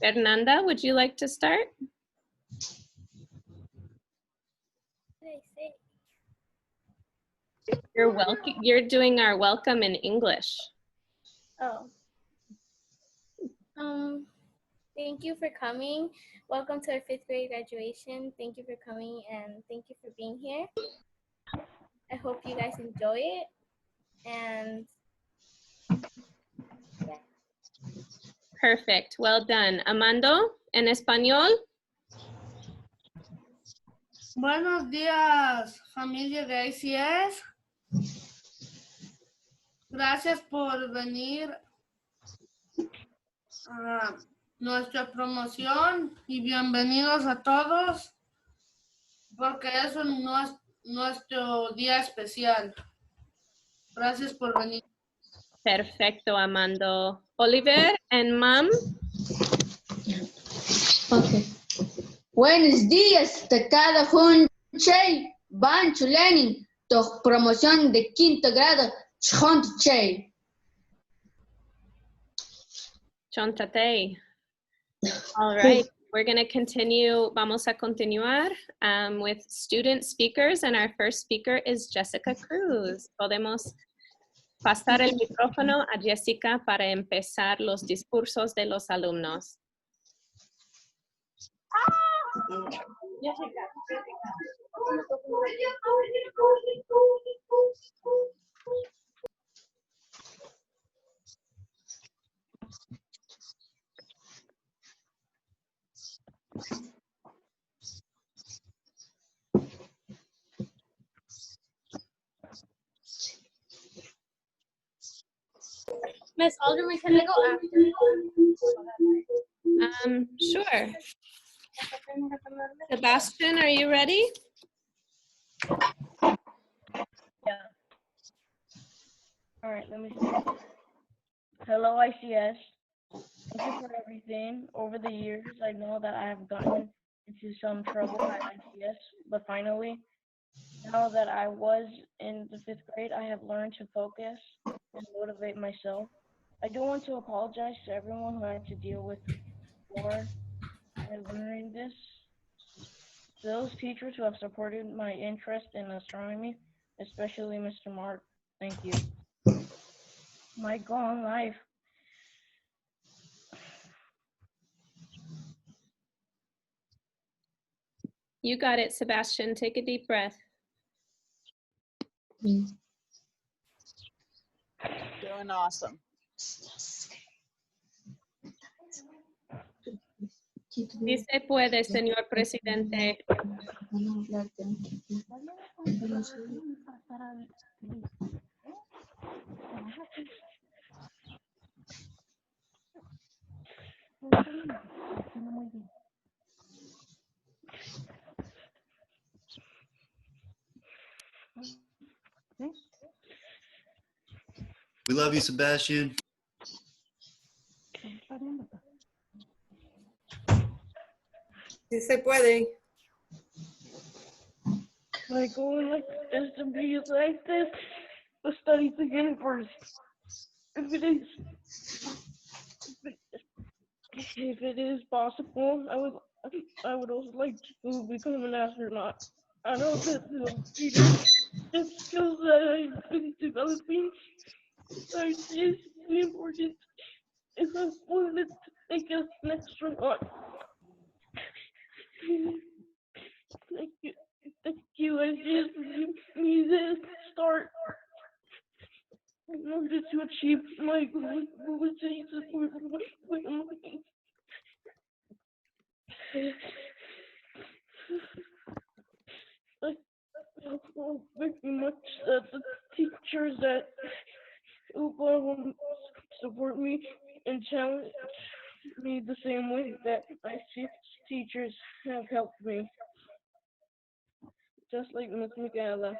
Fernanda, would you like to start? You're welcome. You're doing our welcome in English. Oh. Thank you for coming. Welcome to our 5th grade graduation. Thank you for coming and thank you for being here. I hope you guys enjoy it. And yeah. Perfect. Well done. Amando, en español. Buenos días, familia de ICS. Gracias por venir a nuestra promoción y bienvenidos a todos, porque es nuestro día especial. Gracias por venir. Perfecto, Amando. Oliver and Mom. Okay. Buenos días, Tacada Hunche, Bancho Lenin, tu promoción de 5º grado, Chonche. Chontate. All right, we're going to continue. Vamos a continuar with student speakers, and our first speaker is Jessica Cruz. Podemos pasar el micrófono a Jessica para empezar los discursos de los alumnos. Miss Alderman, can I go after? Sure. Sebastian, are you ready? Yeah. All right, let me see. Hello, ICS. Thank you for everything. Over the years, I know that I have gotten into some trouble at ICS, but finally, now that I was in the 5th grade, I have learned to focus and motivate myself. I do want to apologize to everyone who had to deal with before I learned this. To those teachers who have supported my interest in astronomy, especially Mr. Mark, thank you. My goal in life. You got it, Sebastian. Take a deep breath. Doing awesome. Sí se puede, señor presidente. We love you, Sebastian. Sí se puede. My goal in life is to be like this, but study again first. If it is possible, I would also like to become an astronaut. I know that the skills that I've been developing are seriously important if I wanted to make an astronaut. Thank you, I just give me this start. In order to achieve my goals, I feel very much that the teachers at Oklahoma support me and challenge me the same way that my teachers have helped me. Just like Miss Michaela.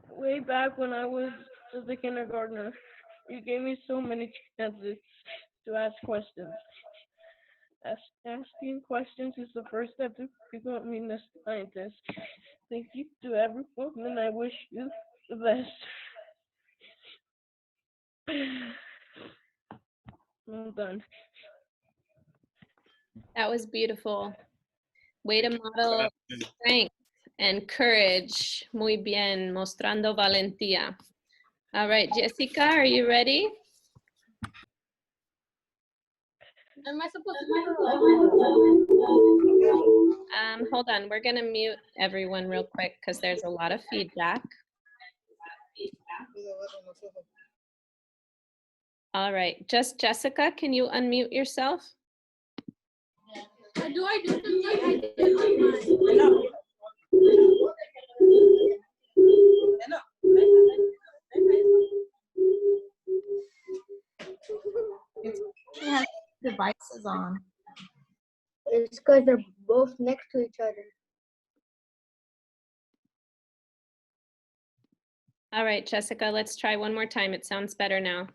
Way back when I was just a kindergartner, you gave me so many chances to ask questions. Asking questions is the first step to becoming a scientist. Thank you to everyone, and I wish you the best. Well done. That was beautiful. Way to model strength and courage. Muy bien, mostrando valentía. All right, Jessica, are you ready? Am I supposed Hold on, we're gonna mute everyone real quick because there's a lot of feedback. All right, just Jessica, can you unmute yourself? to do I do the mute? I did on mine. She has devices on. It's because they're both next to each other. All right, Jessica, let's try one more time. It sounds better now.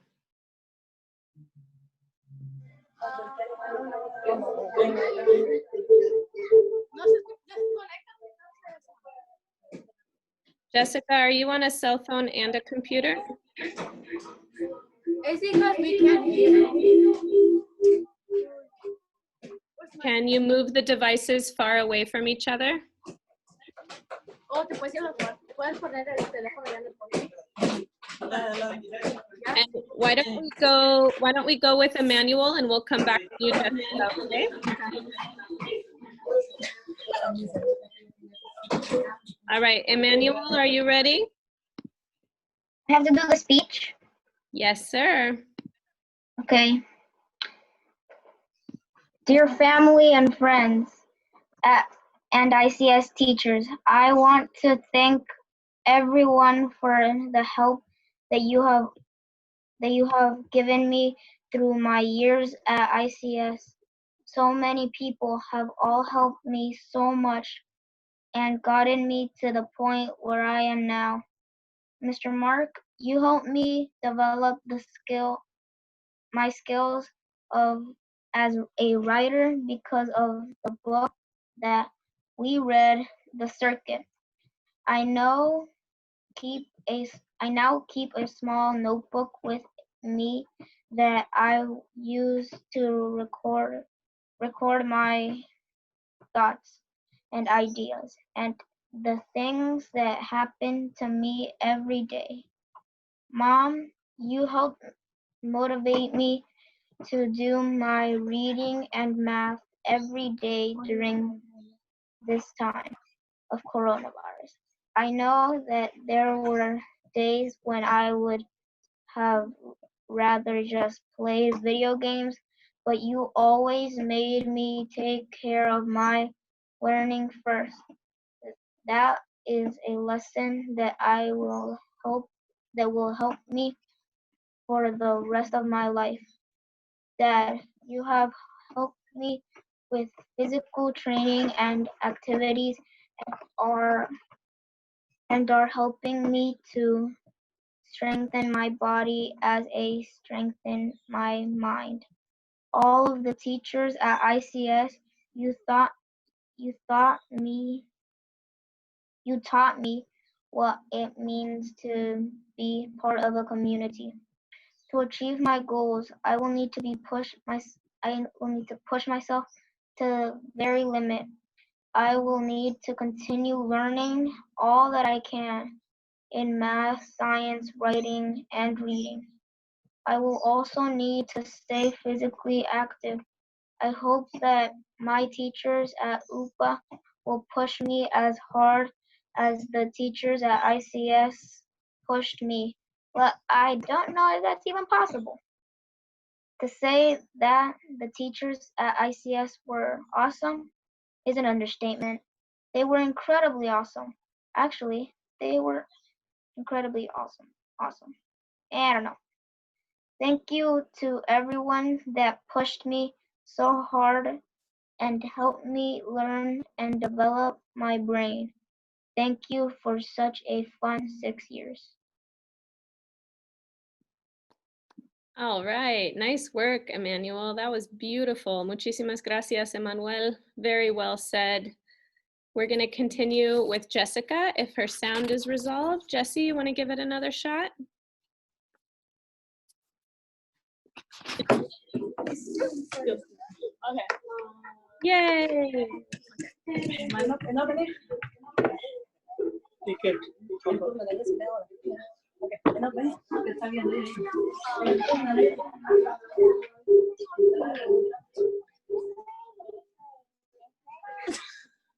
Jessica, are you on a cell phone and a computer? It's because we can't hear. Can you move the devices far away from each other? Oh, te puedes poner el teléfono ya en el fondo. And why don't we go with Emmanuel and we'll come back to you, Jessica, okay? All right, Emmanuel, are you ready? I have to do the speech. Yes, sir. Okay. Dear family and friends and ICS teachers, I want to thank everyone for the help that you have given me through my years at ICS. So many people have all helped me so much and gotten me to the point where I am now. Mr. Mark, you helped me develop my skills as a writer because of the book that we read, The Circuit. I now keep a small notebook with me that I use to record my thoughts and ideas and the things that happen to me every day. Mom, you help motivate me to do my reading and math every day during this time of coronavirus. I know that there were days when I would have rather just play video games, but you always made me take care of my learning first. That is a lesson that will help me for the rest of my life. Dad, you have helped me with physical training and activities and are helping me to strengthen my body as I strengthen my mind. All of the teachers at ICS, you taught me what it means to be part of a community. To achieve my goals, I will need to push myself to the very limit. I will need to continue learning all that I can in math, science, writing, and reading. I will also need to stay physically active. I hope that my teachers at UPA will push me as hard as the teachers at ICS pushed me. But I don't know if that's even possible. To say that the teachers at ICS were awesome is an understatement. They were incredibly awesome. Actually, they were incredibly awesome. I don't know. Thank you to everyone that pushed me so hard and helped me learn and develop my brain. Thank you for such a fun 6 years. All right, nice work, Emmanuel. That was beautiful. Muchísimas gracias, Emmanuel. Very well said. We're going to continue with Jessica if her sound is resolved. Jessie, you want to give it another shot? Yay!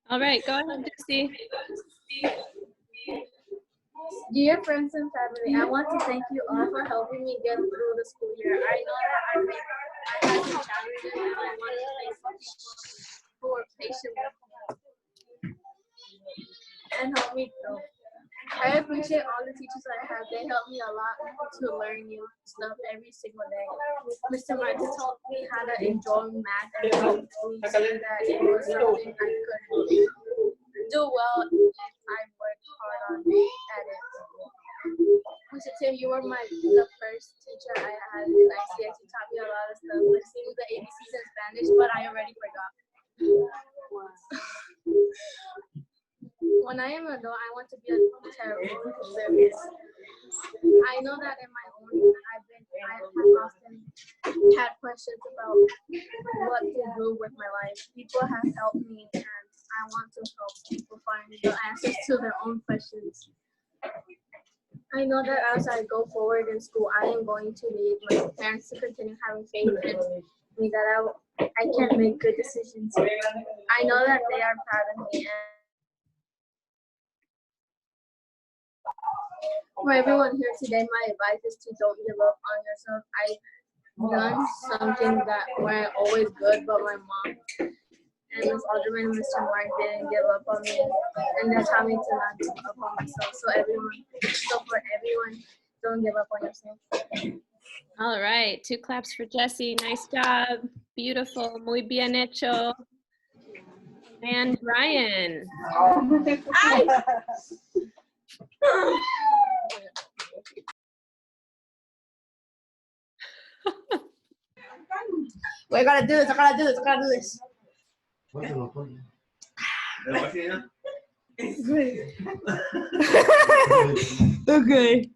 All right, go ahead, Dixie. Dear friends and family, I want to thank you all for helping me get through the school year. I know that I had some challenges, and I want to thank some people who were patient with me and helped me through. I appreciate all the teachers I have. They helped me a lot to learn new stuff every single day. Mr. Martin taught me how to enjoy math and helped me see that it was something I could do well if I worked hard on it. Mr. Tim, you were the first teacher I had in ICS. You taught me a lot of stuff, like singing the ABCs in Spanish, but I already forgot. When I am an adult, I want to be a terrible therapist. I know that in my own life, I have often had questions about what to do with my life. People have helped me, and I want to help people find the answers to their own questions. I know that as I go forward in school, I am going to need my parents to continue having faith in me that I can make good decisions. I know that they are proud of me. And for everyone here today, my advice is to don't give up on yourself. I've done something that went always good, but my mom and Ms. Alderman and Mr. Mark didn't give up on me, and that taught me to not give up on myself. So for everyone, don't give up on yourself. All right, 2 claps for Jessie. Nice job. Beautiful. Muy bien hecho. And Ryan. Wait, I gotta do this. I gotta do this. I gotta do this. Okay.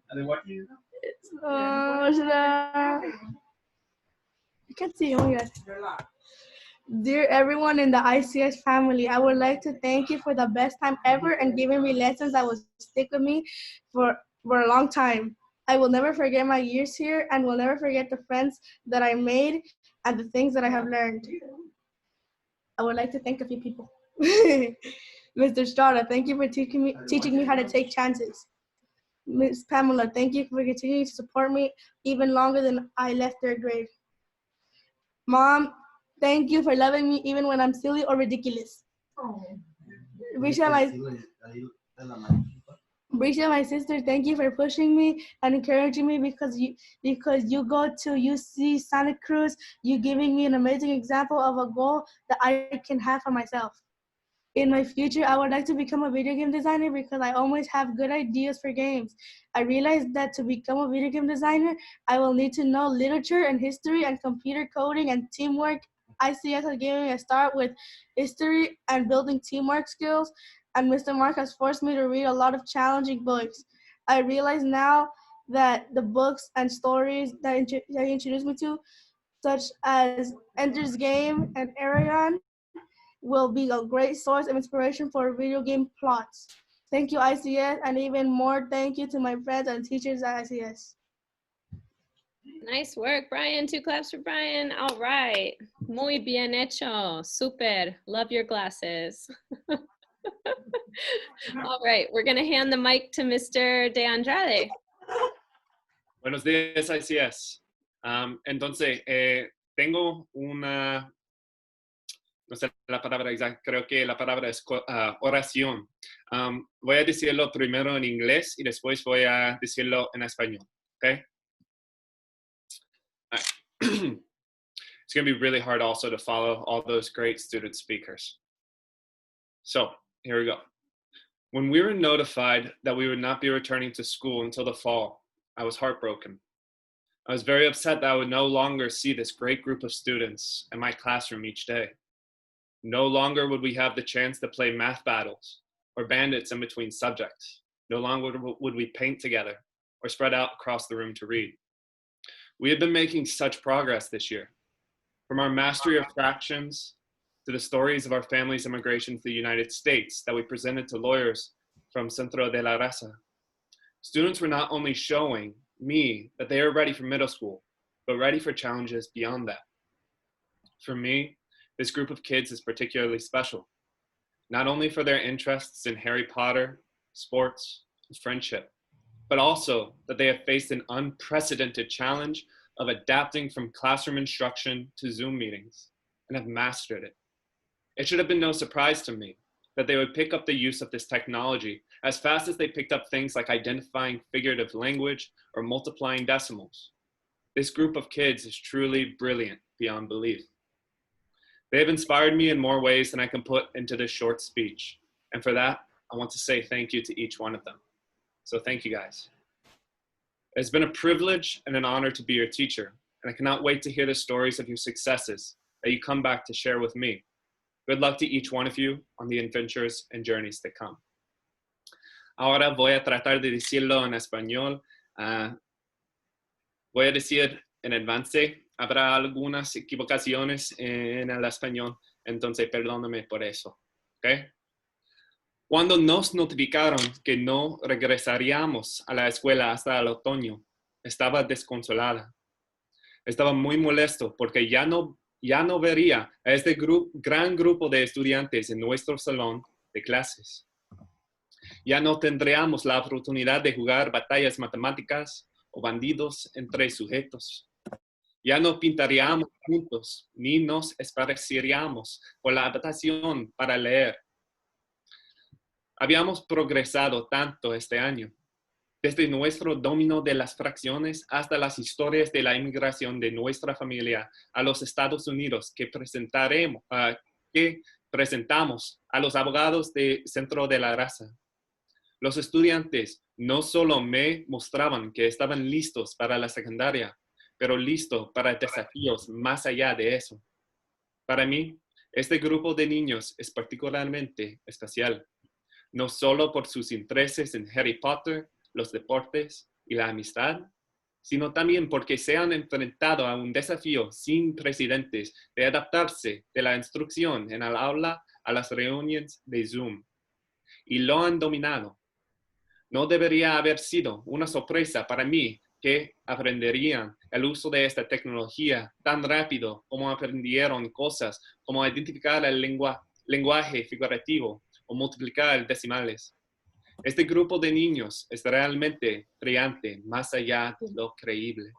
Should I can't see. Oh my God. Dear everyone in the ICS family, I would like to thank you for the best time ever and giving me lessons that will stick with me for a long time. I will never forget my years here and will never forget the friends that I made and the things that I have learned. I would like to thank a few people. Mr. Strada, thank you for teaching me how to take chances. Ms. Pamela, thank you for continuing to support me even longer than I left 3rd grade. Mom, thank you for loving me even when I'm silly or ridiculous. Brisha, my sister, thank you for pushing me and encouraging me because you go to UC Santa Cruz. You giving me an amazing example of a goal that I can have for myself. In my future, I would like to become a video game designer because I always have good ideas for games. I realized that to become a video game designer, I will need to know literature and history and computer coding and teamwork. ICS has given me a start with history and building teamwork skills, and Mr. Mark has forced me to read a lot of challenging books. I realize now that the books and stories that he introduced me to, such as Ender's Game and Aragon, will be a great source of inspiration for video game plots. Thank you, ICS, and even more thank you to my friends and teachers at ICS. Nice work, Brian. 2 claps for Brian. All right. Muy bien hecho. Super. Love your glasses. All right. We're going to hand the mic to Mr. De Andrade. Buenos días, ICS. Entonces, tengo una, no sé la palabra exacta, creo que la palabra es oración. Voy a decirlo primero en inglés y después voy a decirlo en español, okay? All right. It's going to be really hard also to follow all those great student speakers. So, here we go. When we were notified that we would not be returning to school until the fall, I was heartbroken. I was very upset that I would no longer see this great group of students in my classroom each day. No longer would we have the chance to play math battles or bandits in between subjects. No longer would we paint together or spread out across the room to read. We had been making such progress this year. From our mastery of fractions to the stories of our family's immigration to the United States that we presented to lawyers from Centro de la Raza. Students were not only showing me that they are ready for middle school, but ready for challenges beyond that. For me, this group of kids is particularly special, not only for their interests in Harry Potter, sports, and friendship, but also that they have faced an unprecedented challenge of adapting from classroom instruction to Zoom meetings and have mastered it. It should have been no surprise to me that they would pick up the use of this technology as fast as they picked up things like identifying figurative language or multiplying decimals. This group of kids is truly brilliant beyond belief. They have inspired me in more ways than I can put into this short speech. And for that, I want to say thank you to each one of them. So thank you guys. It's been a privilege and an honor to be your teacher, and I cannot wait to hear the stories of your successes that you come back to share with me. Good luck to each one of you on the adventures and journeys that come. Ahora voy a tratar de decirlo en español. Voy a decir en avance, habrá algunas equivocaciones en el español, entonces perdóname por eso. ¿Okay? Cuando nos notificaron que no regresaríamos a la escuela hasta el otoño, estaba desconsolada. Estaba muy molesto porque ya no vería a este gran grupo de estudiantes en nuestro salón de clases. Ya no tendríamos la oportunidad de jugar batallas matemáticas o bandidos entre sujetos. Ya no pintaríamos juntos, ni nos esparciríamos por la adaptación para leer. Habíamos progresado tanto este año, desde nuestro dominio de las fracciones hasta las historias de la inmigración de nuestra familia a los Estados Unidos que presentamos a los abogados del Centro de la Raza. Los estudiantes no solo me mostraban que estaban listos para la secundaria, pero listos para desafíos más allá de eso. Para mí, este grupo de niños es particularmente especial, no solo por sus intereses en Harry Potter, los deportes y la amistad, sino también porque se han enfrentado a un desafío sin precedentes de adaptarse de la instrucción en el aula a las reuniones de Zoom. Y lo han dominado. No debería haber sido una sorpresa para mí que aprenderían el uso de esta tecnología tan rápido como aprendieron cosas como identificar el lenguaje figurativo o multiplicar decimales. Este grupo de niños es realmente brillante, más allá de lo creíble.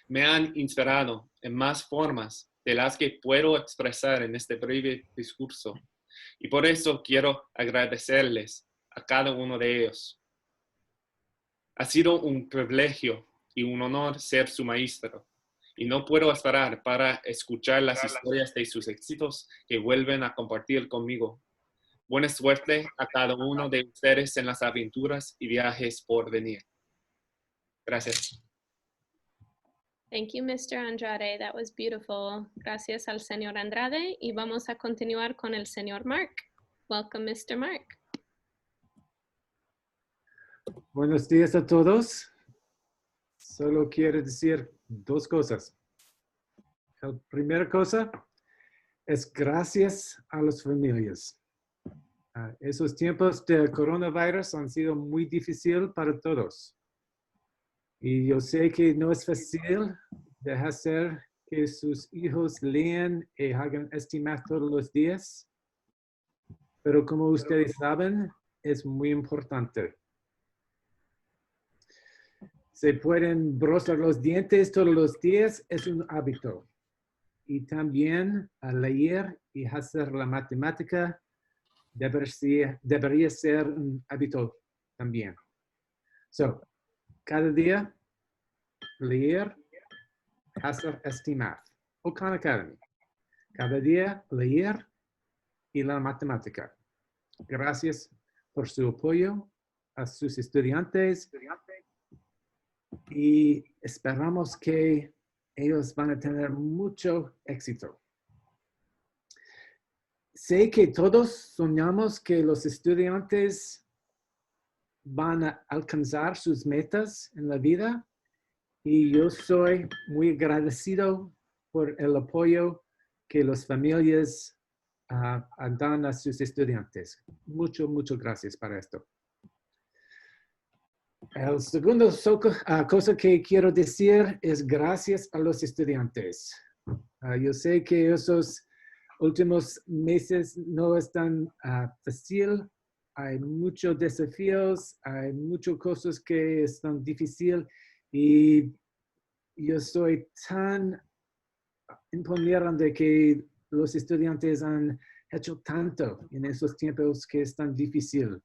Me han inspirado en más formas de las que puedo expresar en este breve discurso, y por eso quiero agradecerles a cada uno de ellos. Ha sido un privilegio y un honor ser su maestro, y no puedo esperar para escuchar las historias de sus éxitos que vuelven a compartir conmigo. Buena suerte a cada uno de ustedes en las aventuras y viajes por venir. Gracias. Thank you, Mr. Andrade. That was beautiful. Gracias al señor Andrade. Y vamos a continuar con el señor Mark. Welcome, Mr. Mark. Buenos días a todos. Solo quiero decir dos cosas. La primera cosa es gracias a las familias. Esos tiempos de coronavirus han sido muy difíciles para todos. Y yo sé que no es fácil de hacer que sus hijos lean y hagan estimar todos los días. Pero como ustedes saben, es muy importante. Se pueden brozar los dientes todos los días, es un hábito. Y también a leer y hacer la matemática debería ser un hábito también. Cada día leer, hacer estimar. O Khan Academy. Cada día leer y la matemática. Gracias por su apoyo a sus estudiantes. Y esperamos que ellos van a tener mucho éxito. Sé que todos soñamos que los estudiantes van a alcanzar sus metas en la vida y yo soy muy agradecido por el apoyo que las familias dan a sus estudiantes. Muchas gracias para esto. El segundo cosa que quiero decir es gracias a los estudiantes. Yo sé que esos últimos meses no están fácil. Hay muchos desafíos, hay muchas cosas que están difíciles y yo soy tan imponente de que los estudiantes han hecho tanto en esos tiempos que es tan difícil.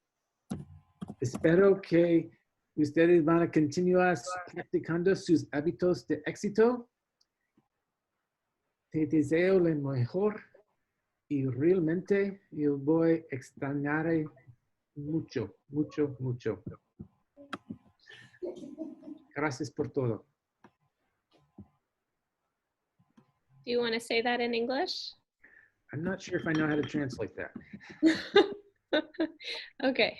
Espero que ustedes van a continuar practicando sus hábitos de éxito. Te deseo lo mejor y realmente yo voy a extrañar mucho. Gracias por todo. Do you want to say that in English? I'm not sure if I know how to translate that. Okay.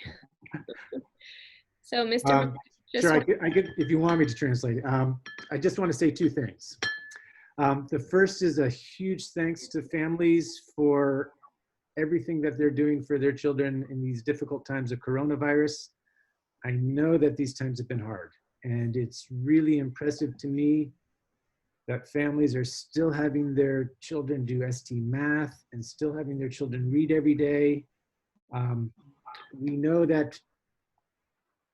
So, Mr. Mark, just Sure, want- I could, if you want me to translate it. I just want to say two things. The first is a huge thanks to families for everything that they're doing for their children in these difficult times of coronavirus. I know that these times have been hard, and it's really impressive to me that families are still having their children do ST math and still having their children read every day. We know that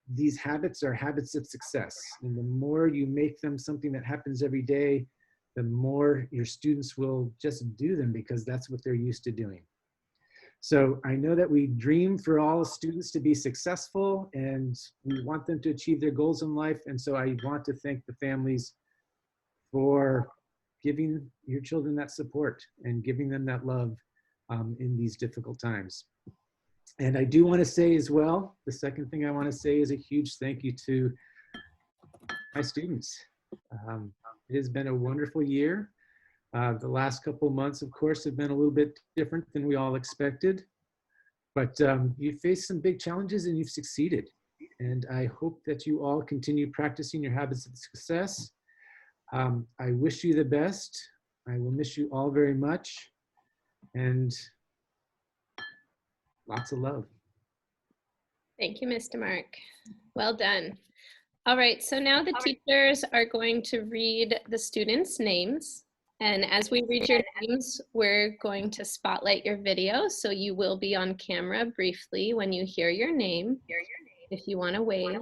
these habits are habits of success, and the more you make them something that happens every day, the more your students will just do them because that's what they're used to doing. So I know that we dream for all students to be successful and we want them to achieve their goals in life. And so I want to thank the families for giving your children that support and giving them that love in these difficult times. And I do want to say as well, the second thing I want to say is a huge thank you to my students. It has been a wonderful year. The last couple months, of course, have been a little bit different than we all expected, but you faced some big challenges and you've succeeded. And I hope that you all continue practicing your habits of success. I wish you the best. I will miss you all very much. And lots of love. Thank you, Mr. Mark. Well done. All right, so now the teachers are going to read the students' names. And as we read your names, we're going to spotlight your video. So you will be on camera briefly when you hear your name. If you want to wave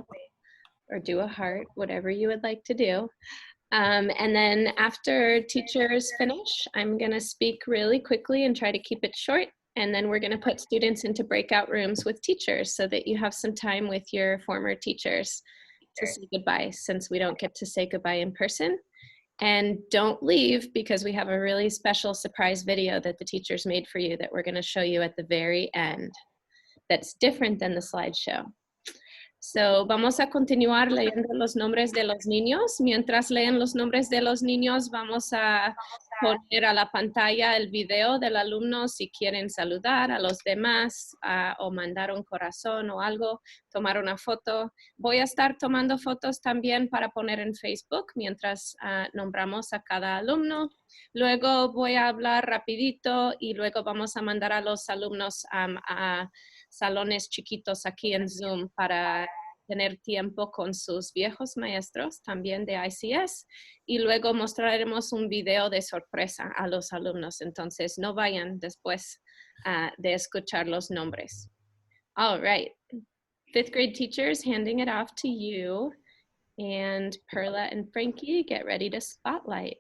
or do a heart, whatever you would like to do. And then after teachers finish, I'm going to speak really quickly and try to keep it short. And then we're going to put students into breakout rooms with teachers so that you have some time with your former teachers to say goodbye, since we don't get to say goodbye in person. And don't leave, because we have a really special surprise video that the teachers made for you that we're going to show you at the very end that's different than the slideshow. So, vamos a continuar leyendo los nombres de los niños. Mientras leen los nombres de los niños, vamos a poner a la pantalla el video del alumno si quieren saludar a los demás o mandar un corazón o algo, tomar una foto. Voy a estar tomando fotos también para poner en Facebook mientras nombramos a cada alumno. Luego voy a hablar rapidito y luego vamos a mandar a los alumnos a salones chiquitos aquí en Zoom para tener tiempo con sus viejos maestros también de ICS, y luego mostraremos un video de sorpresa a los alumnos, entonces no vayan después de escuchar los nombres. All right, fifth grade teachers, handing it off to you, and Perla and Frankie, get ready to spotlight.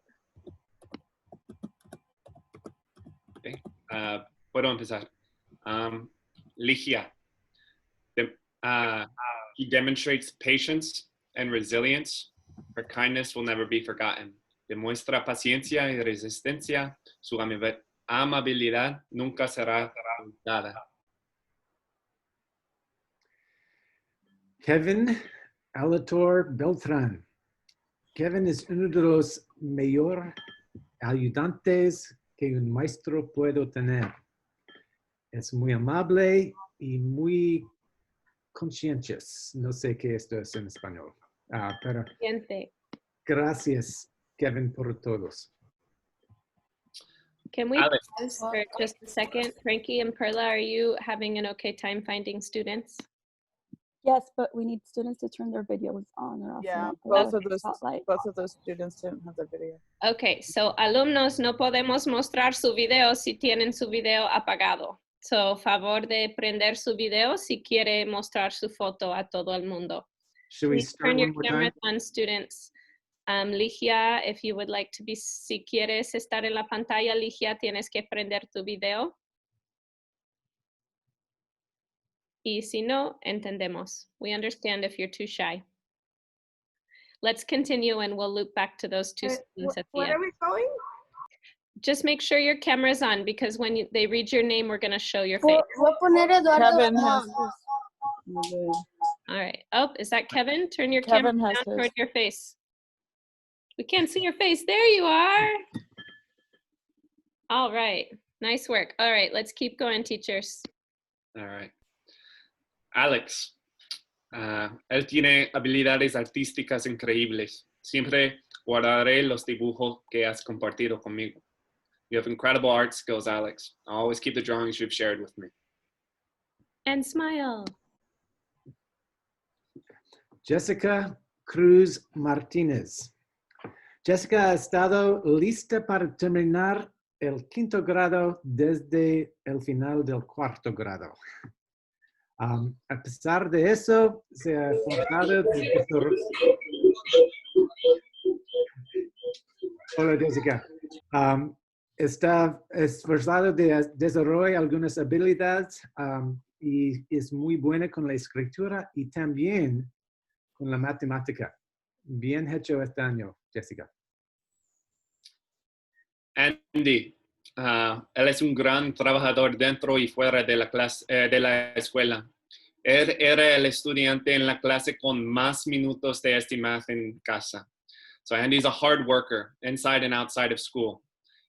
Okay. Puedo empezar. Ligia. He demonstrates patience and resilience. Her kindness will never be forgotten. Demuestra paciencia y resistencia. Su amabilidad nunca será olvidada. Kevin Alator Beltran. Kevin es uno de los mejores ayudantes que un maestro puede tener. Es muy amable y muy conscientious. No sé qué esto es en español. Pero gracias, Kevin, por todos. Can we Alex. pause for just a second? Frankie and Perla, are you having an okay time finding students? Yes, but we need students to turn their videos on or else Yeah, they're not both of spotlight. those students didn't have their video. Okay, so alumnos, no podemos mostrar su video si tienen su video apagado. So, favor de prender su video si quiere mostrar su foto a todo el mundo. Should we Please start turn your one more cameras time? on, students. Ligia, if you would like to be, si quieres estar en la pantalla, Ligia, tienes que prender tu video. Y si no, entendemos. We understand if you're too shy. Let's continue and we'll loop back to those two students at the Where end. are we going? Just make sure your camera's on because when they read your name, we're going to show your face. Voy a poner Eduardo. Kevin has All right. Oh, is that Kevin? Turn your Kevin camera has down his. toward your face. We can't see your face. There you are. All right. Nice work. All right. Let's keep going, teachers. All right. Alex. Él tiene habilidades artísticas increíbles. Siempre guardaré los dibujos que has compartido conmigo. You have incredible art skills, Alex. I'll always keep the drawings you've shared with me. And smile. Jessica Cruz Martínez. Jessica ha estado lista para terminar el 5º grado desde el final del 4º grado. A pesar de eso, se ha esforzado Hola, Jessica. Está esforzado de desarrollar algunas habilidades y es muy buena con la escritura y también con la matemática. Bien hecho este año, Jessica. Andy, él es un gran trabajador dentro y fuera de la clase, de la escuela. Él era el estudiante en la clase con más minutos de este math en casa. So Andy's a hard worker inside and outside of school.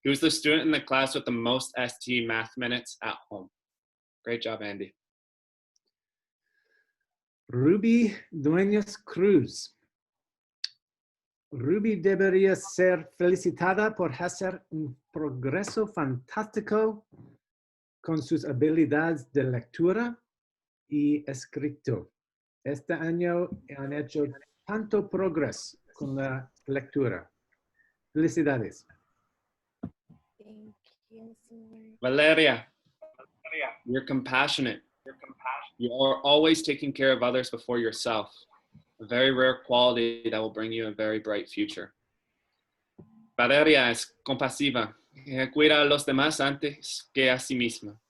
He was the student in the class with the most ST math minutes at home. Great job, Andy. Ruby Dueñas Cruz. Ruby debería ser felicitada por hacer un progreso fantástico con sus habilidades de lectura y escrito. Este año han hecho tanto progreso con la lectura. Felicidades. Valeria, you're compassionate. You are always taking care of others before yourself. A very rare quality that will bring you a very bright future. Valeria es compasiva. Cuida a los demás antes que a sí misma.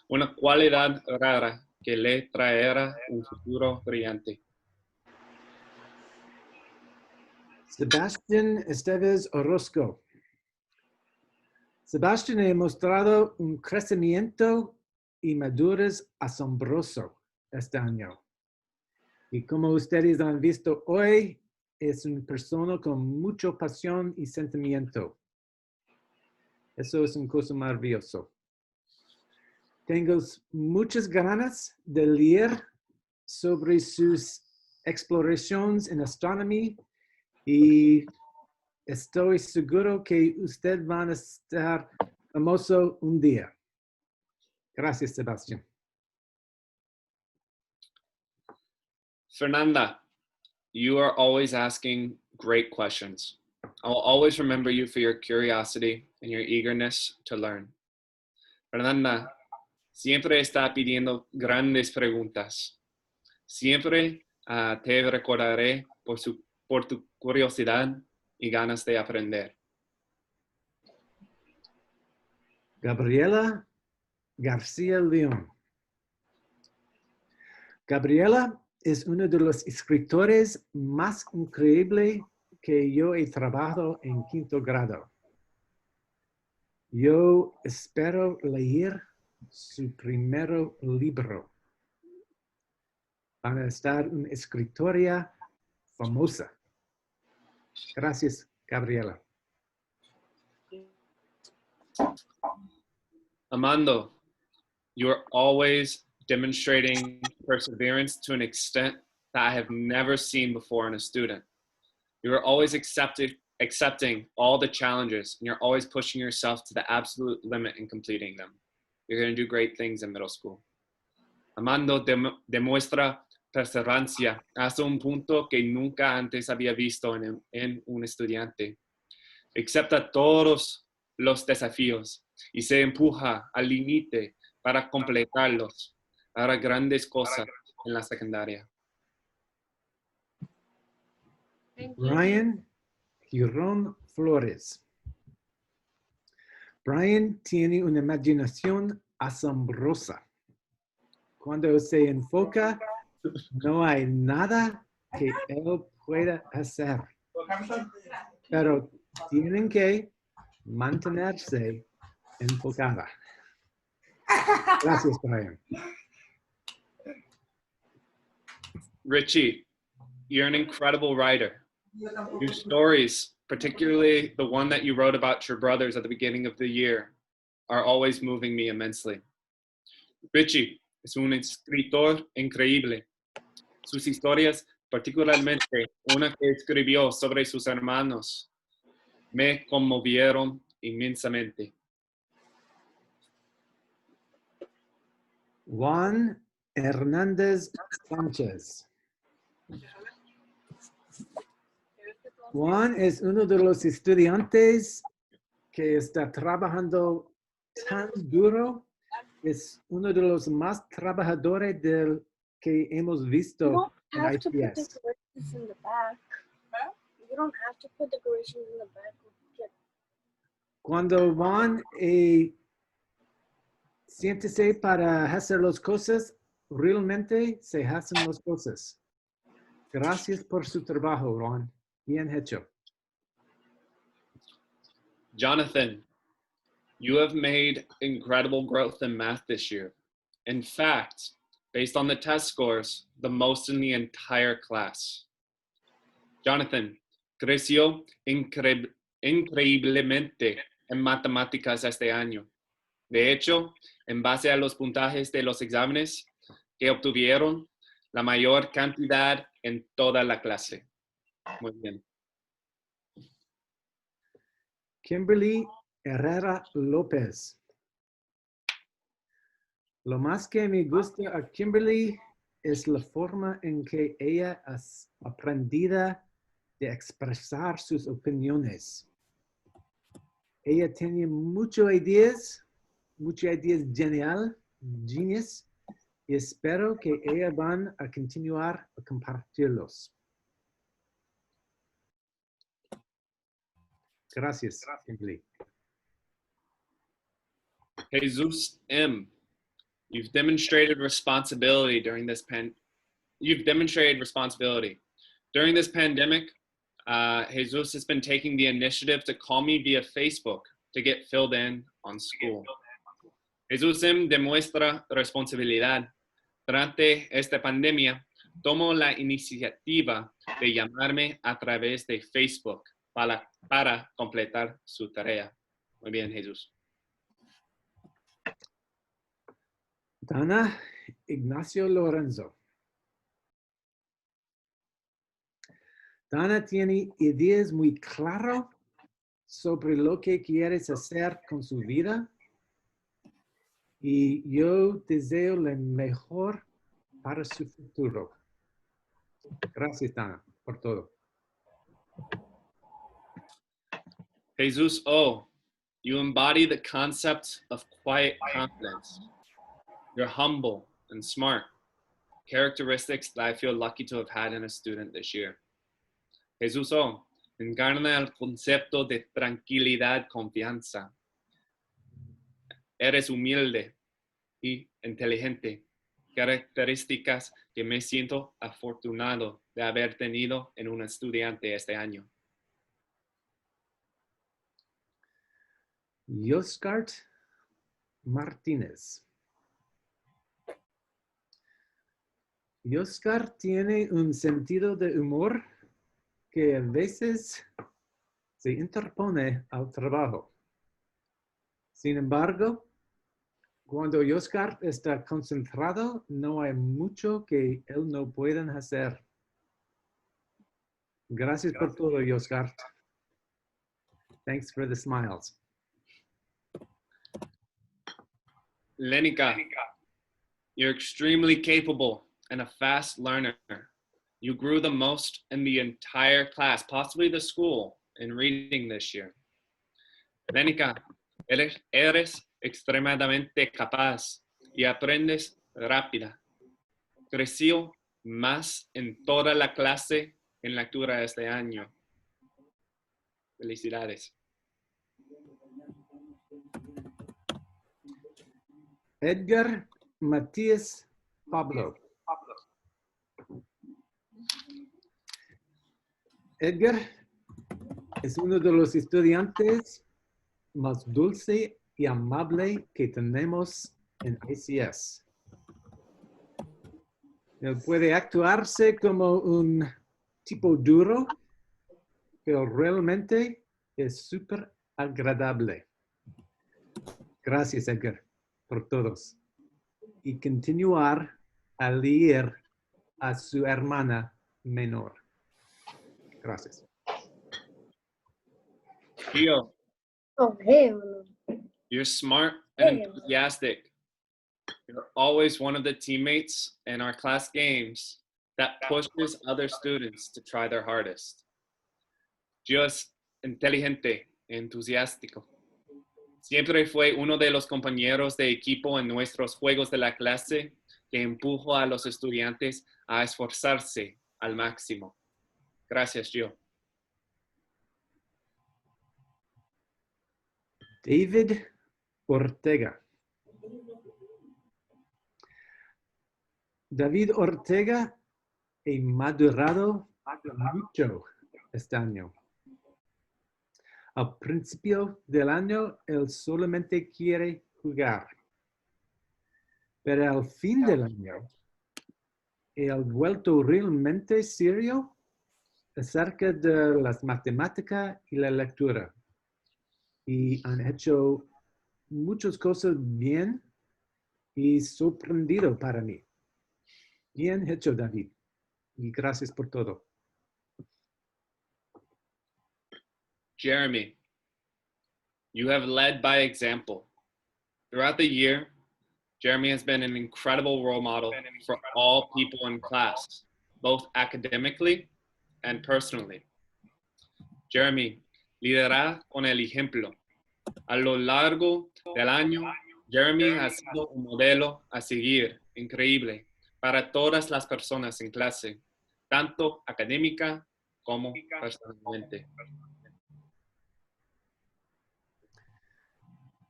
Una cualidad rara que le traerá un futuro brillante. Sebastián Esteves Orozco. Sebastián ha mostrado un crecimiento y madurez asombroso este año. Y como ustedes han visto hoy, es una persona con mucha pasión y sentimiento. Eso es una cosa maravillosa. Tengo muchas ganas de leer sobre sus exploraciones en astronomía y estoy seguro que ustedes van a estar famoso un día. Gracias, Sebastián. Fernanda, you are always asking great questions. I will always remember you for your curiosity and your eagerness to learn. Fernanda, siempre está pidiendo grandes preguntas. Siempre te recordaré por tu curiosidad y ganas de aprender. Gabriela García León. Gabriela es uno de los escritores más increíbles que yo he trabajado en 5º grado. Yo espero leer su primer libro para estar una escritora famosa. Gracias, Gabriela. Amando, you are always demonstrating perseverance to an extent that I have never seen before in a student. You are always accepting accepting all the challenges, and you're always pushing yourself to the absolute limit in completing them. You're going to do great things in middle school. Amando demuestra perseverancia hasta un punto que nunca antes había visto en un estudiante. Acepta todos los desafíos y se empuja al límite para completarlos. Hará grandes cosas en la secundaria. Brian Girón Flores. Brian tiene una imaginación asombrosa. Cuando se enfoca, no hay nada que él pueda hacer. Pero tienen que mantenerse enfocada. Gracias, Brian. Richie, you're an incredible writer. Your stories, particularly the one that you wrote about your brothers at the beginning of the year, are always moving me immensely. Richie es un escritor increíble. Sus historias, particularmente una que escribió sobre sus hermanos, me conmovieron inmensamente. Juan Hernández Sánchez. Juan es uno de los estudiantes que está trabajando tan duro. Es uno de los más trabajadores del que hemos visto en have to put IPS. decorations in the back. You don't have to put decorations in the back. Cuando Juan siéntese para hacer las cosas, realmente se hacen las cosas. Gracias por su trabajo, Juan. Bien hecho. Jonathan, you have made incredible growth in math this year. In fact, based on the test scores, the most in the entire class. Jonathan creció increíblemente en matemáticas este año. De hecho, en base a los puntajes de los exámenes que obtuvieron, la mayor cantidad en toda la clase. Muy bien. Kimberly Herrera López. Lo más que me gusta a Kimberly es la forma en que ella ha aprendido de expresar sus opiniones. Ella tiene muchas ideas genius, y espero que ella van a continuar a compartirlos. Gracias, Kimberly. Jesus M. You've demonstrated responsibility during this pandemic. Jesus has been taking the initiative to call me via Facebook to get filled in on school. Jesus M demuestra responsabilidad. Durante esta pandemia, tomo la iniciativa de llamarme a través de Facebook para completar su tarea. Muy bien, Jesús. Dana Ignacio Lorenzo. Dana tiene ideas muy claras sobre lo que quieres hacer con su vida y yo deseo lo mejor para su futuro. Gracias, Dana, por todo. Jesus O, you embody the concept of quiet confidence. You're humble and smart, characteristics that I feel lucky to have had in a student this year. Jesus O, encarna el concepto de tranquilidad, confianza. Eres humilde y inteligente, características que me siento afortunado de haber tenido en un estudiante este año. Yoskart Martínez. Yoskar tiene un sentido de humor que a veces se interpone al trabajo. Sin embargo, cuando Yoskar está concentrado, no hay mucho que él no pueda hacer. Gracias por todo, Yoskar. Thanks for the smiles. Lenica, you're extremely capable and a fast learner. You grew the most in the entire class, possibly the school, in reading this year. Lenica, eres extremadamente capaz y aprendes rápida. Creció más en toda la clase en lectura este año. Felicidades. Edgar Matías Pablo. Edgar es uno de los estudiantes más dulce y amable que tenemos en ICS. Él puede actuarse como un tipo duro, pero realmente es súper agradable. Gracias, Edgar, por todos. Y continuar a leer a su hermana menor. Gracias. Gio, Okay. you're smart and enthusiastic. You're always one of the teammates in our class games that pushes other students to try their hardest. Gio es inteligente, entusiástico. Siempre fue uno de los compañeros de equipo en nuestros juegos de la clase que empujó a los estudiantes a esforzarse al máximo. Gracias, Gio. David Ortega. David Ortega ha madurado mucho este año. Al principio del año, él solamente quiere jugar. Pero al fin del año, él ha vuelto realmente serio acerca de las matemáticas y la lectura. Y han hecho muchas cosas bien y sorprendido para mí. Bien hecho, David. Y gracias por todo. Jeremy, you have led by example. Throughout the year, Jeremy has been an incredible role model for all people in class, both academically and personally. Jeremy, lidera con el ejemplo. A lo largo del año, Jeremy ha sido un modelo a seguir increíble para todas las personas en clase, tanto académica como personalmente.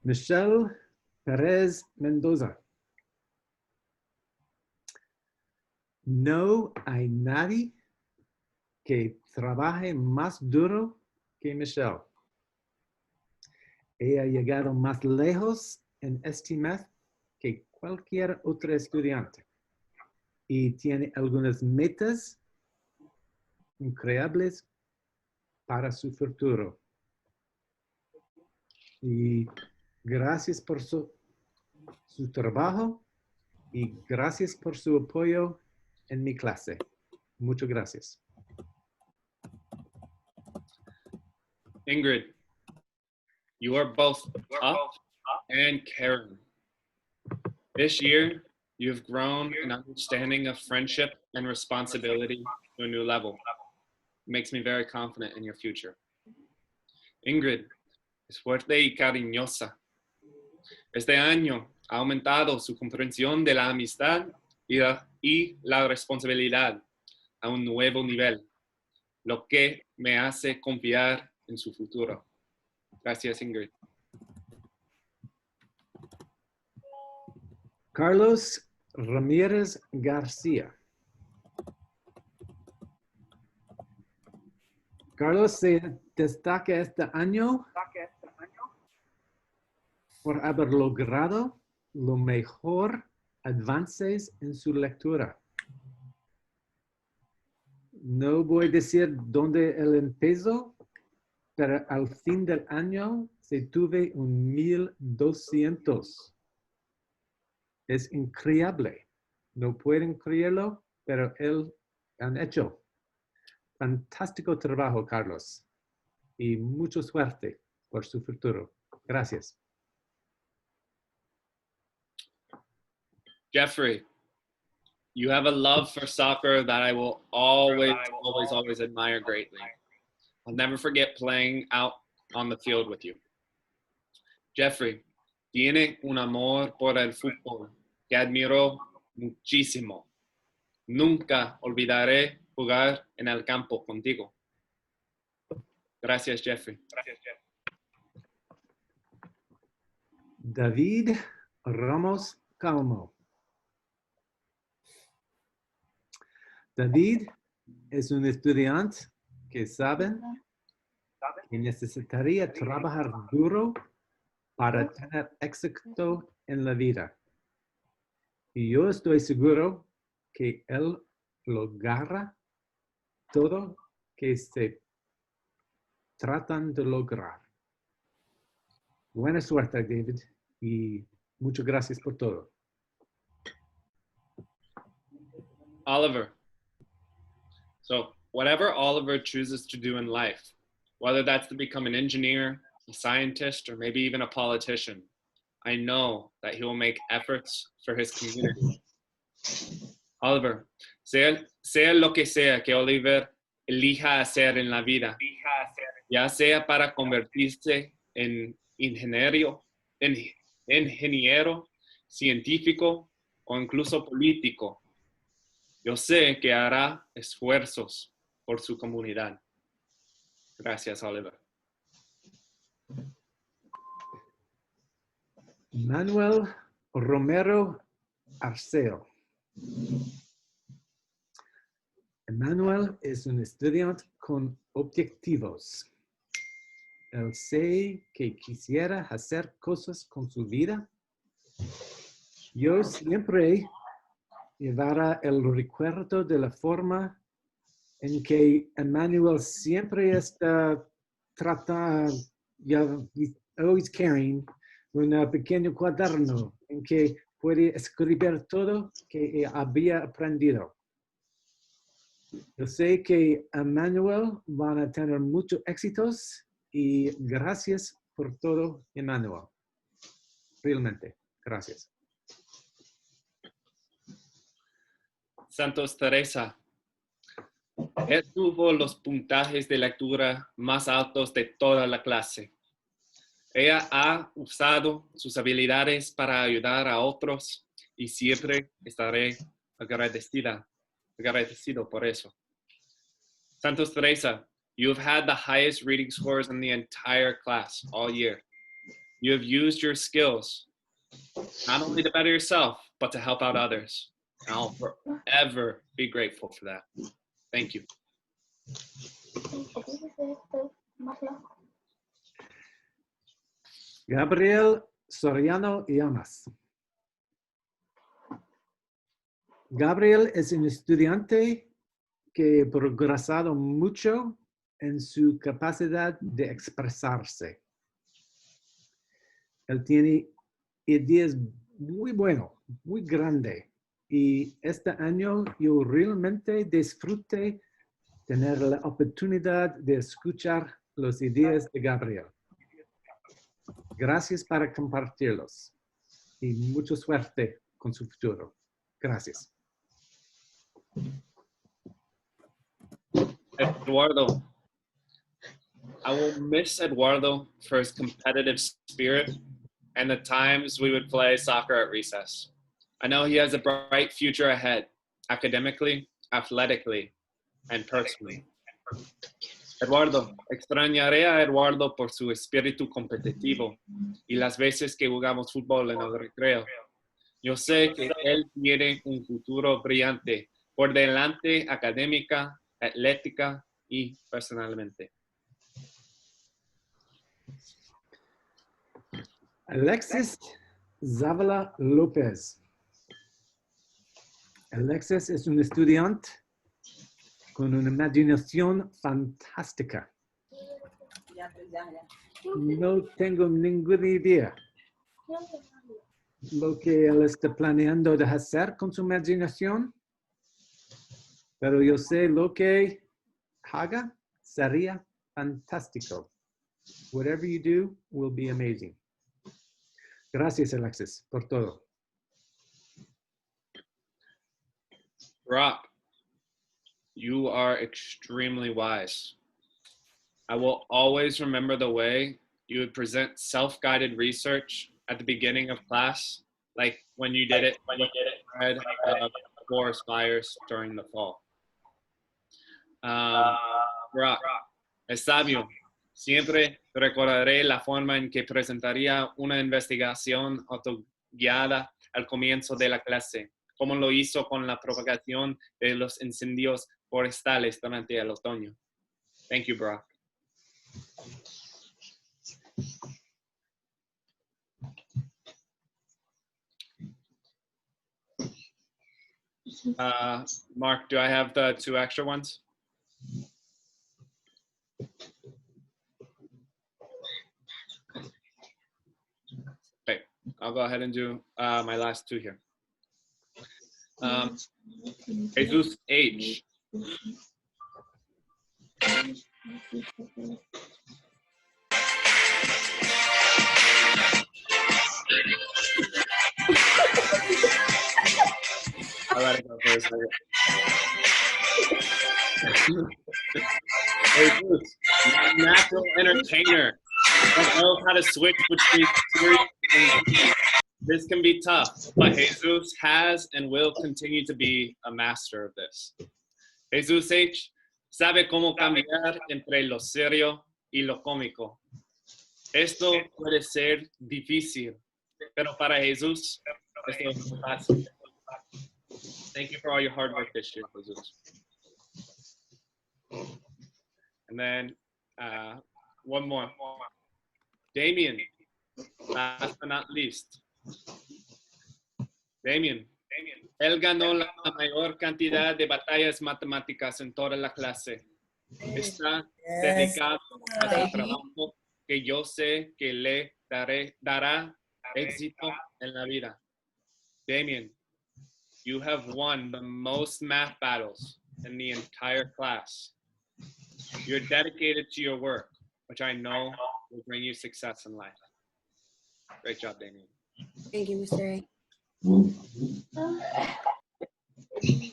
Michelle Perez Mendoza. No hay nadie que trabaje más duro que Michelle. Ella ha llegado más lejos en STMath que cualquier otro estudiante y tiene algunas metas increíbles para su futuro. Y gracias por su trabajo y gracias por su apoyo en mi clase. Muchas gracias. Ingrid, you are both tough and caring. This year, you've grown an understanding of friendship and responsibility to a new level. It makes me very confident in your future. Ingrid es fuerte y cariñosa. Este año ha aumentado su comprensión de la amistad y la responsabilidad a un nuevo nivel, lo que me hace confiar en su futuro. Gracias, Ingrid. Carlos Ramírez García. Carlos se destaca este año por haber logrado lo mejor avances en su lectura. No voy a decir dónde él empezó, pero al fin del año se tuve un 1200. Es increíble. No pueden creerlo, pero él han hecho fantástico trabajo, Carlos. Y mucha suerte por su futuro. Gracias. Jeffrey, you have a love for soccer that I will always admire greatly. I'll never forget playing out on the field with you. Jeffrey, tiene un amor por el fútbol que admiro muchísimo. Nunca olvidaré jugar en el campo contigo. Gracias, Jeffrey. David Ramos Calmo. David es un estudiante que sabe que necesitaría trabajar duro para tener éxito en la vida. Y yo estoy seguro que él logrará todo que se tratan de lograr. Buena suerte, David, y muchas gracias por todo. Oliver. So whatever Oliver chooses to do in life, whether that's to become an engineer, a scientist, or maybe even a politician, I know that he will make efforts for his community. Oliver, sea lo que sea que Oliver elija hacer en la vida, ya sea para convertirse en ingeniero, científico o incluso político, yo sé que hará esfuerzos por su comunidad. Gracias, Oliver. Manuel Romero Arceo. Manuel es un estudiante con objetivos. Él sé que quisiera hacer cosas con su vida. Yo siempre llevará el recuerdo de la forma en que Emmanuel siempre está tratando, always carrying un pequeño cuaderno en que puede escribir todo que había aprendido. Yo sé que Emmanuel van a tener muchos éxitos y gracias por todo, Emmanuel. Realmente, gracias. Santos Teresa. Él tuvo los puntajes de lectura más altos de toda la clase. Ella ha usado sus habilidades para ayudar a otros y siempre estaré agradecido por eso. Santos Teresa, you have had the highest reading scores in the entire class all year. You have used your skills not only to better yourself, but to help out others. And I'll forever be grateful for that. Thank you. Gabriel Soriano Llamas. Gabriel es un estudiante que ha progresado mucho en su capacidad de expresarse. Él tiene ideas muy buenas, muy grandes. Y este año yo realmente disfruté tener la oportunidad de escuchar las ideas de Gabriel. Gracias por compartirlos y mucha suerte con su futuro. Gracias. Eduardo. I will miss Eduardo for his competitive spirit and the times we would play soccer at recess. I know he has a bright future ahead, academically, athletically, and personally. Eduardo, extrañaré a Eduardo por su espíritu competitivo y las veces que jugamos fútbol en el recreo. Yo sé que él tiene un futuro brillante por delante académica, atlética y personalmente. Alexis Zavala López. Alexis es un estudiante con una imaginación fantástica. No tengo ninguna idea lo que él está planeando de hacer con su imaginación, pero yo sé lo que haga sería fantástico. Whatever you do will be amazing. Gracias, Alexis, por todo. Brock, you are extremely wise. I will always remember the way you would present self-guided research at the beginning of class, like when you did it with forest fires during the fall. Brock, es sabio. Siempre recordaré la forma en que presentaría una investigación autoguiada al comienzo de la clase, como lo hizo con la propagación de los incendios forestales durante el otoño. Thank you, Brock. Mark, do I have the 2 extra ones? Okay, I'll go ahead and do my last 2 here. Jesus H. I'll let it go for a second. Jesus, natural entertainer. Knows how to switch between serious and deep. This can be tough, but Jesus has and will continue to be a master of this. Jesus H. sabe cómo cambiar entre lo serio y lo cómico. Esto puede ser difícil, pero para Jesús, esto es fácil. Thank you for all your hard work this year, Jesus. And then one more. Damien, last but not least. Damien, él ganó la mayor cantidad de batallas matemáticas en toda la clase. Está dedicado a su trabajo que yo sé que le dará éxito en la vida. Damien, you have won the most math battles in the entire class. You're dedicated to your work, which I know will bring you success in life. Great job, Damien. Thank you, Mr. A.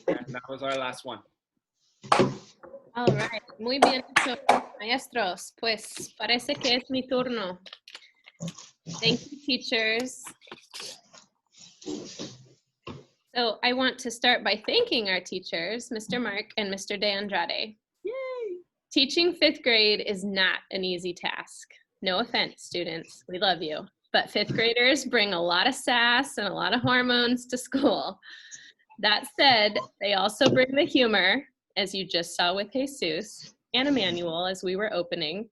And that was our last one. All right. Muy bien hecho, maestros. Pues parece que es mi turno. Thank you, teachers. So I want to start by thanking our teachers, Mr. Mark and Mr. De Andrade. Yay! Teaching 5th grade is not an easy task. No offense, students. We love you. But 5th graders bring a lot of sass and a lot of hormones to school. That said, they also bring the humor, as you just saw with Jesus and Emmanuel as we were opening.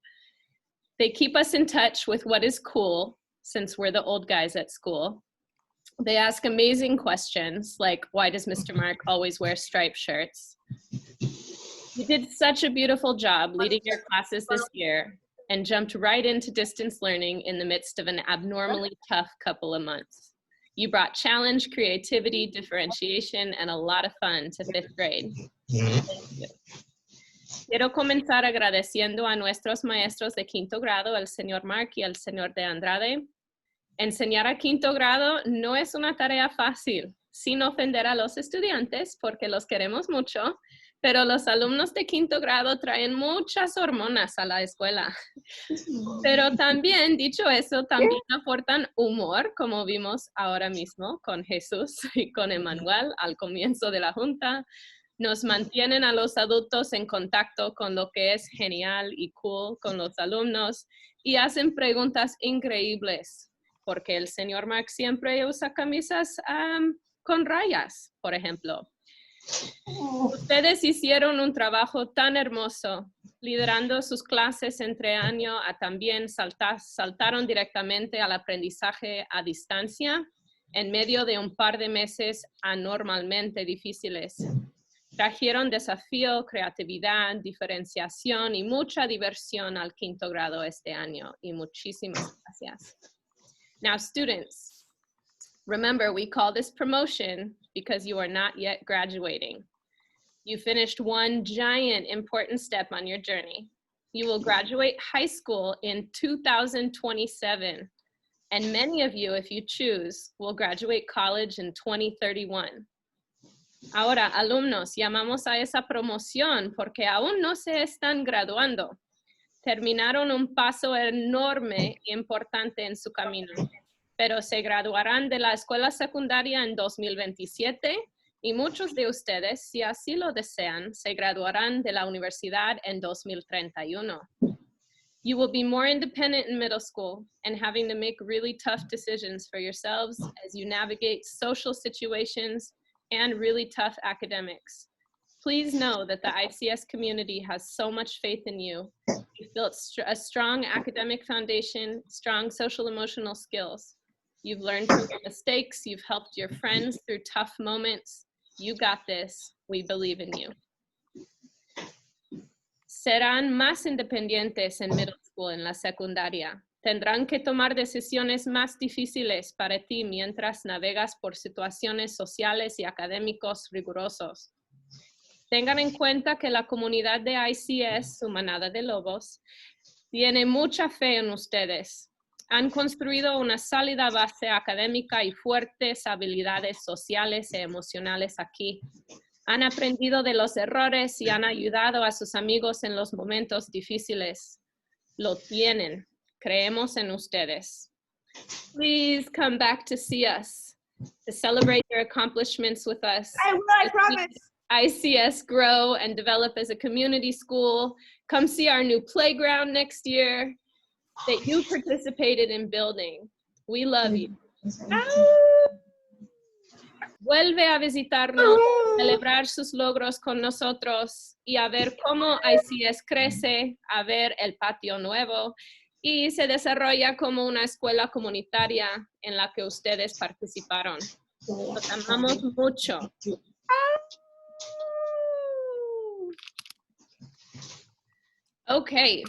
They keep us in touch with what is cool, since we're the old guys at school. They ask amazing questions, like, why does Mr. Mark always wear striped shirts? You did such a beautiful job leading your classes this year and jumped right into distance learning in the midst of an abnormally tough couple of months. You brought challenge, creativity, differentiation, and a lot of fun to 5th grade. Thank you. Quiero comenzar agradeciendo a nuestros maestros de 5º grado, el señor Mark y el señor De Andrade. Enseñar a 5º grado no es una tarea fácil, sin ofender a los estudiantes, porque los queremos mucho, pero los alumnos de 5º grado traen muchas hormonas a la escuela. Pero también, dicho eso, también aportan humor, como vimos ahora mismo con Jesús y con Emmanuel al comienzo de la junta. Nos mantienen a los adultos en contacto con lo que es genial y cool con los alumnos y hacen preguntas increíbles, porque el señor Mark siempre usa camisas con rayas, por ejemplo. Ustedes hicieron un trabajo tan hermoso, liderando sus clases entre año a también saltaron directamente al aprendizaje a distancia en medio de un par de meses anormalmente difíciles. Trajeron desafío, creatividad, diferenciación y mucha diversión al 5º grado este año, y muchísimas gracias. Now, students, remember, we call this promotion because you are not yet graduating. You finished one giant important step on your journey. You will graduate high school in 2027. And many of you, if you choose, will graduate college in 2031. Ahora, alumnos, llamamos a esa promoción porque aún no se están graduando. Terminaron un paso enorme e importante en su camino, pero se graduarán de la escuela secundaria en 2027 y muchos de ustedes, si así lo desean, se graduarán de la universidad en 2031. You will be more independent in middle school and having to make really tough decisions for yourselves as you navigate social situations and really tough academics. Please know that the ICS community has so much faith in you. You've built a strong academic foundation, strong social emotional skills. You've learned from your mistakes. You've helped your friends through tough moments. You got this. We believe in you. Serán más independientes en middle school, en la secundaria. Tendrán que tomar decisiones más difíciles para ti mientras navegas por situaciones sociales y académicos rigurosos. Tengan en cuenta que la comunidad de ICS, su manada de lobos, tiene mucha fe en ustedes. Han construido una sólida base académica y fuertes habilidades sociales y emocionales aquí. Han aprendido de los errores y han ayudado a sus amigos en los momentos difíciles. Lo tienen. Creemos en ustedes. Please come back to see us, to celebrate your accomplishments with us. I will, I promise. ICS grow and develop as a community school. Come see our new playground next year that you participated in building. We love you. Vuelve a visitarnos, celebrar sus logros con nosotros y a ver cómo ICS crece, a ver el patio nuevo y se desarrolla como una escuela comunitaria en la que ustedes participaron. Los amamos mucho. Okay, you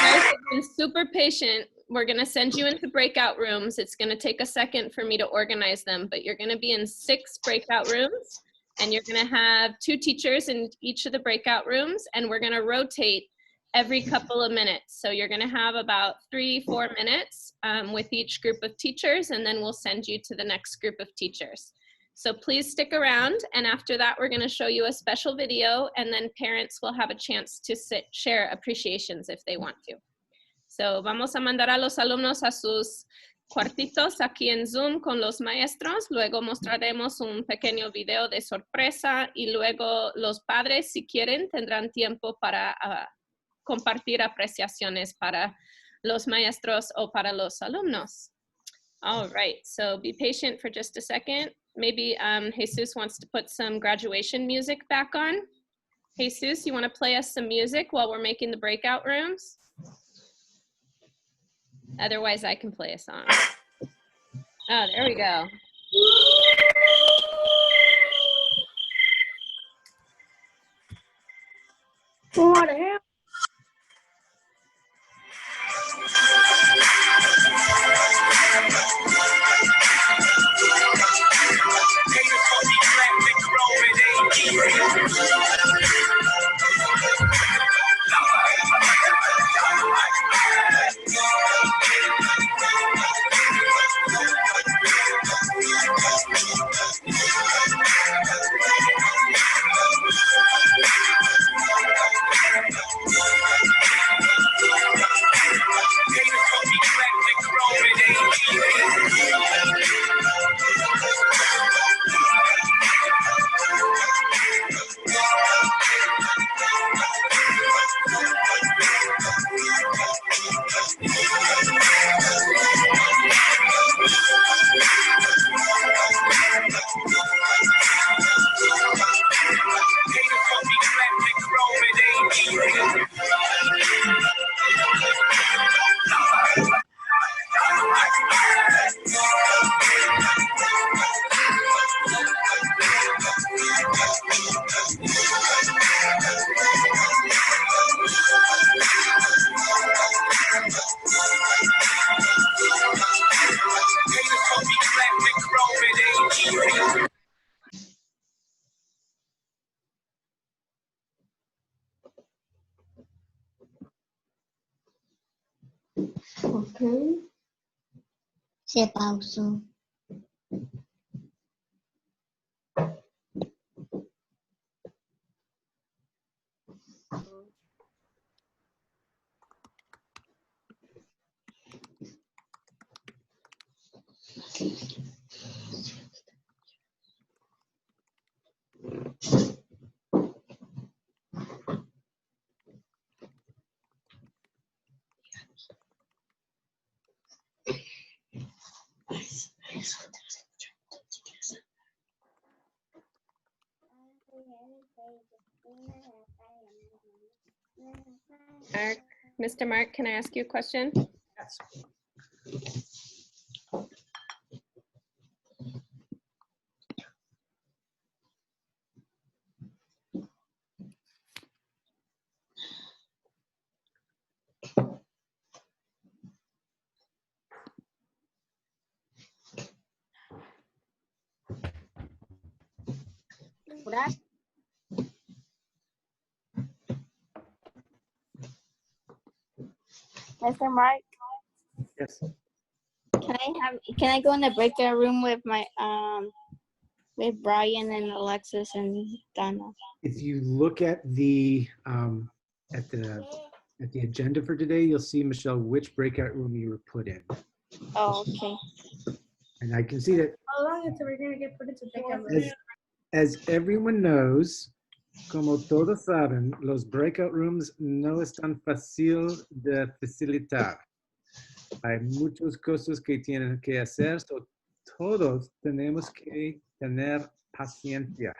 guys have been super patient. We're gonna send you into breakout rooms. It's gonna take a second for me to organize them, but you're gonna be in 6 breakout rooms and you're gonna have 2 teachers in each of the breakout rooms and we're gonna rotate every couple of minutes. So you're gonna have about 3-4 minutes with each group of teachers and then we'll send you to the next group of teachers. So please stick around, and after that, we're gonna show you a special video, and then parents will have a chance to share appreciations if they want to. So vamos a mandar a los alumnos a sus cuartitos aquí en Zoom con los maestros, luego mostraremos un pequeño video de sorpresa, y luego los padres, si quieren, tendrán tiempo para compartir apreciaciones para los maestros o para los alumnos. All right, so be patient for just a second. Maybe Jesus wants to put some graduation music back on. Jesus, you want to play us some music while we're making the breakout rooms? Otherwise, I can play a song. Oh, there we go. What the hell? Ok. Se pausó. Mark, Mr. Mark, can I ask you a question? Yes. Mr. Mark, Yes. can I go in the breakout room with my with Brian and Alexis and Donna? If you look at the agenda for today, you'll see, Michelle, which breakout room you were put in. Oh, okay. And I can see that How long until we're gonna get put into breakout room? as everyone knows, como todos saben, los breakout rooms no es tan fácil de facilitar. Hay muchas cosas que tienen que hacer, so todos tenemos que tener paciencia.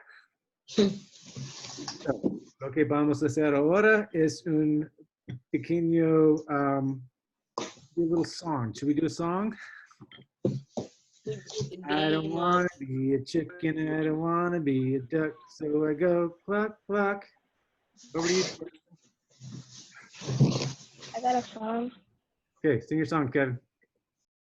So, lo que vamos a hacer ahora es un pequeño little song. Should we do a song? I don't want to be a chicken, I don't want to be a duck, so I go cluck, cluck. Over to you. I got a song. Okay, sing your song, Kevin.